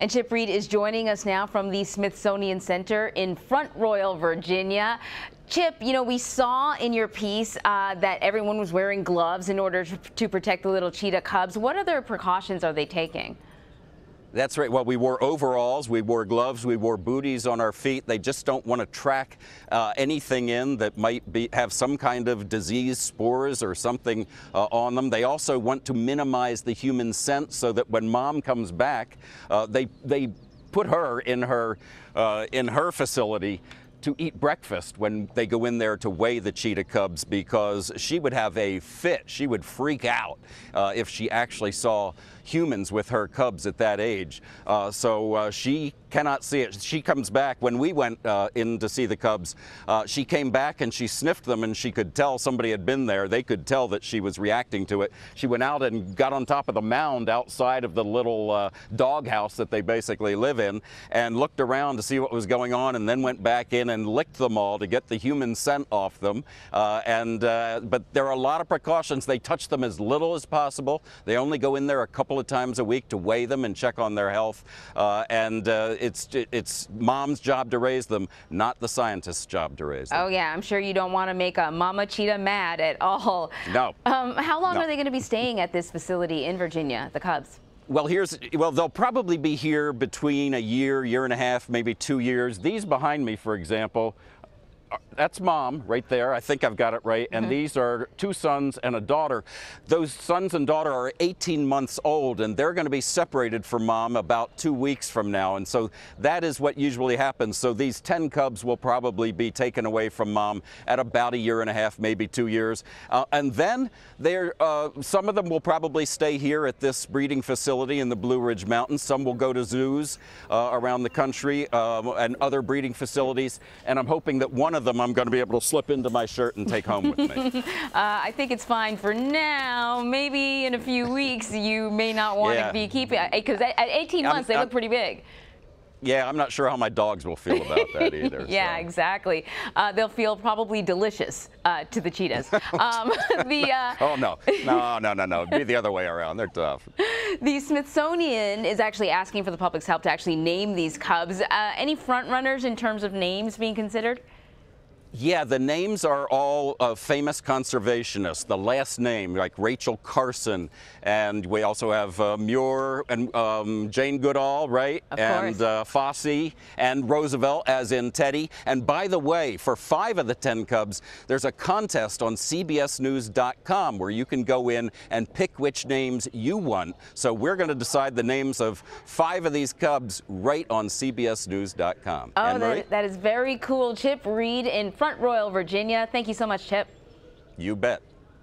And Chip Reid is joining us now from the Smithsonian Center in Front Royal, Virginia. Chip, you know, we saw in your piece that everyone was wearing gloves in order to protect the little cheetah cubs. What other precautions are they taking? That's right. Well, we wore overalls, we wore gloves, we wore booties on our feet. They just don't want to track anything in that might have some kind of disease, spores or something on them. They also want to minimize the human scent so that when mom comes back, they put her in her facility to eat breakfast when they go in there to weigh the cheetah cubs, because she would have a fit. She would freak out if she actually saw humans with her cubs at that age. So she cannot see it. She comes back. When we went in to see the cubs, she came back and she sniffed them, and she could tell somebody had been there. They could tell that she was reacting to it. She went out and got on top of the mound outside of the little dog house that they basically live in and looked around to see what was going on, and then went back in and licked them all to get the human scent off them. But there are a lot of precautions. They touch them as little as possible. They only go in there a couple of times a week to weigh them and check on their health. It's mom's job to raise them, not the scientist's job to raise them. Oh yeah, I'm sure you don't want to make a mama cheetah mad at all. No. How long are they going to be staying at this facility in Virginia, the cubs? Well, they'll probably be here between a year, year and a half, maybe 2 years. These behind me, for example, that's mom right there. I think I've got it right. And these are two sons and a daughter. Those sons and daughter are 18 months old, and they're going to be separated from mom about 2 weeks from now. And so that is what usually happens. So these 10 cubs will probably be taken away from mom at about a year and a half, maybe 2 years. And then some of them will probably stay here at this breeding facility in the Blue Ridge Mountains. Some will go to zoos around the country and other breeding facilities. And I'm hoping that one of them I'm going to be able to slip into my shirt and take home with me. I think it's fine for now. Maybe in a few weeks you may not want to be keeping, because at 18 months they look pretty big. Yeah, I'm not sure how my dogs will feel about that either. Yeah, so. Exactly. They'll feel probably delicious to the cheetahs. Oh, no. No. It'd be the other way around. They're tough. The Smithsonian is actually asking for the public's help to actually name these cubs. Any front runners in terms of names being considered? Yeah, the names are all famous conservationists. The last name, like Rachel Carson, and we also have Muir and Jane Goodall, right? Of course. Fosse and Roosevelt, as in Teddy. And by the way, for 5 of the 10 cubs, there's a contest on CBSNews.com where you can go in and pick which names you want. So we're going to decide the names of 5 of these cubs right on CBSNews.com. Oh, that is very cool. Chip Reid in Front Royal, Virginia. Thank you so much, Chip. You bet.